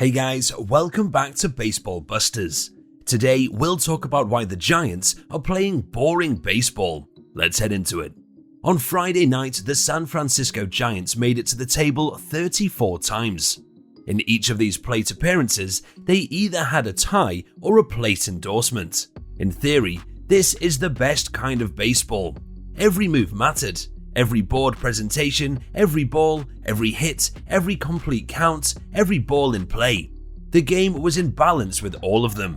Hey guys, welcome back to Baseball Busters. Today we'll talk about why the Giants are playing boring baseball. Let's head into it. On Friday night, the San Francisco Giants made it to the table 34 times. In each of these plate appearances, they either had a tie or a plate endorsement. In theory, this is the best kind of baseball. Every move mattered. Every board presentation, every ball, every hit, every complete count, every ball in play. The game was in balance with all of them.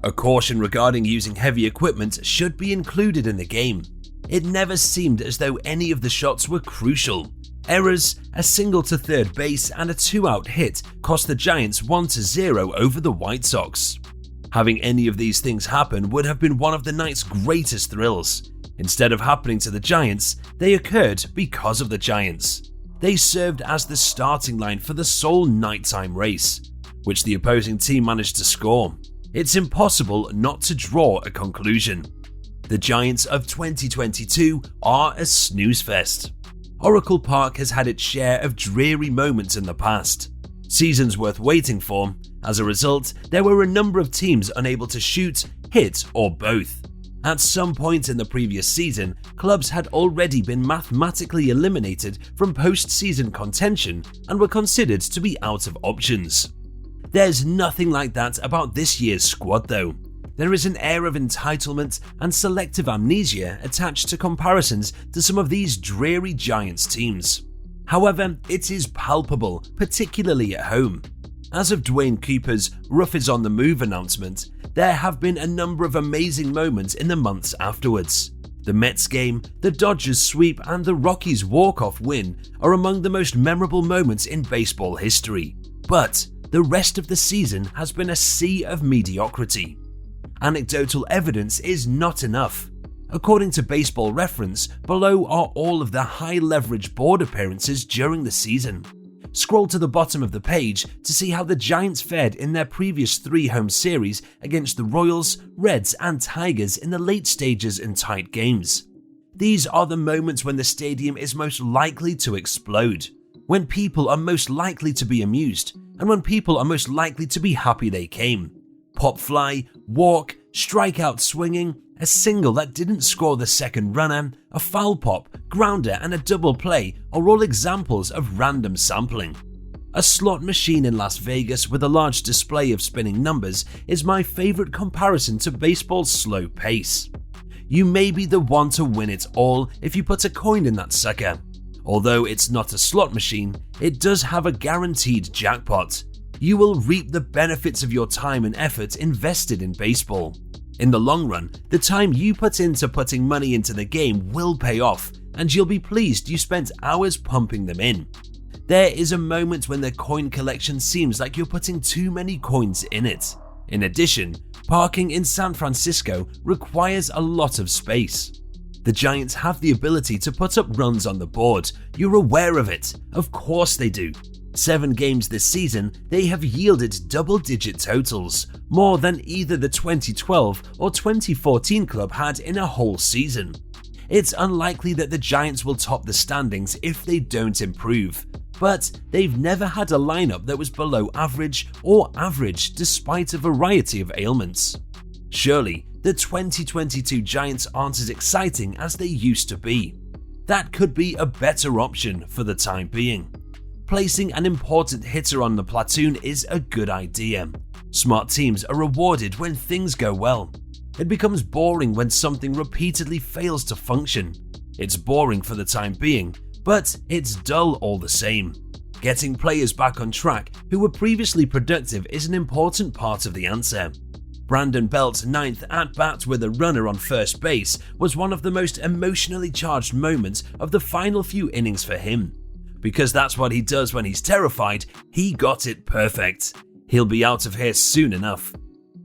A caution regarding using heavy equipment should be included in the game. It never seemed as though any of the shots were crucial. Errors, a single to third base, and a 2-out hit cost the Giants 1-0 over the White Sox. Having any of these things happen would have been one of the night's greatest thrills. Instead of happening to the Giants, they occurred because of the Giants. They served as the starting line for the sole nighttime race, which the opposing team managed to score. It's impossible not to draw a conclusion. The Giants of 2022 are a snooze fest. Oracle Park has had its share of dreary moments in the past. Seasons worth waiting for. As a result, there were a number of teams unable to shoot, hit, or both. At some point in the previous season, clubs had already been mathematically eliminated from postseason contention and were considered to be out of options. There's nothing like that about this year's squad though. There is an air of entitlement and selective amnesia attached to comparisons to some of these dreary Giants teams. However, it is palpable, particularly at home. As of Dwayne Cooper's "Rough is on the move" announcement, there have been a number of amazing moments in the months afterwards. The Mets game, the Dodgers sweep, and the Rockies walk-off win are among the most memorable moments in baseball history. But the rest of the season has been a sea of mediocrity. Anecdotal evidence is not enough. According to Baseball Reference, below are all of the high-leverage board appearances during the season. Scroll to the bottom of the page to see how the Giants fared in their previous 3 home series against the Royals, Reds, and Tigers in the late stages and tight games. These are the moments when the stadium is most likely to explode, when people are most likely to be amused, and when people are most likely to be happy they came. Pop fly, walk, strikeout swinging, a single that didn't score the second runner, a foul pop, grounder, and a double play are all examples of random sampling. A slot machine in Las Vegas with a large display of spinning numbers is my favorite comparison to baseball's slow pace. You may be the one to win it all if you put a coin in that sucker. Although it's not a slot machine, it does have a guaranteed jackpot. You will reap the benefits of your time and effort invested in baseball. In the long run, the time you put into putting money into the game will pay off, and you'll be pleased you spent hours pumping them in. There is a moment when the coin collection seems like you're putting too many coins in it. In addition, parking in San Francisco requires a lot of space. The Giants have the ability to put up runs on the board. You're aware of it. Of course they do. 7 games this season, they have yielded double-digit totals, more than either the 2012 or 2014 club had in a whole season. It's unlikely that the Giants will top the standings if they don't improve, but they've never had a lineup that was below average or average despite a variety of ailments. Surely, the 2022 Giants aren't as exciting as they used to be. That could be a better option for the time being. Placing an important hitter on the platoon is a good idea. Smart teams are rewarded when things go well. It becomes boring when something repeatedly fails to function. It's boring for the time being, but it's dull all the same. Getting players back on track who were previously productive is an important part of the answer. Brandon Belt's 9th at-bat with a runner on first base was one of the most emotionally charged moments of the final few innings for him. Because that's what he does when he's terrified, he got it perfect. He'll be out of here soon enough.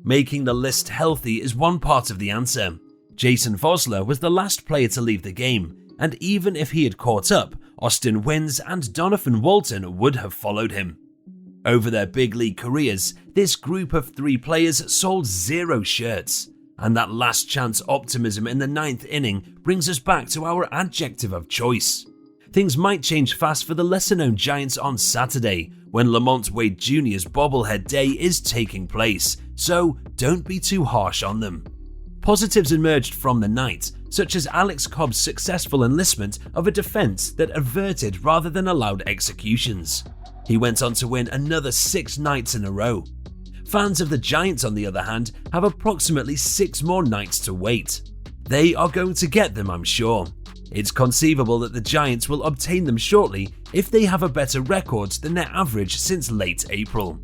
Making the list healthy is one part of the answer. Jason Vosler was the last player to leave the game, and even if he had caught up, Austin Wynns and Donovan Walton would have followed him. Over their big league careers, this group of 3 players sold 0 shirts, and that last chance optimism in the 9th inning brings us back to our adjective of choice. things might change fast for the lesser-known Giants on Saturday, when Lamont Wade Jr.'s bobblehead day is taking place, so don't be too harsh on them. Positives emerged from the night, such as Alex Cobb's successful enlistment of a defense that averted rather than allowed executions. He went on to win another 6 nights in a row. Fans of the Giants, on the other hand, have approximately 6 more nights to wait. They are going to get them, I'm sure. It's conceivable that the Giants will obtain them shortly if they have a better record than their average since late April.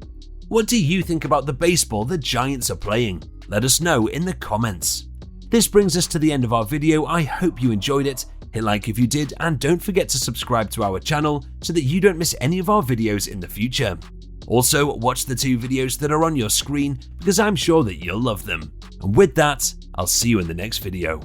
What do you think about the baseball the Giants are playing? Let us know in the comments. This brings us to the end of our video. I hope you enjoyed it. Hit like if you did, and don't forget to subscribe to our channel so that you don't miss any of our videos in the future. Also, watch the 2 videos that are on your screen because I'm sure that you'll love them. And with that, I'll see you in the next video.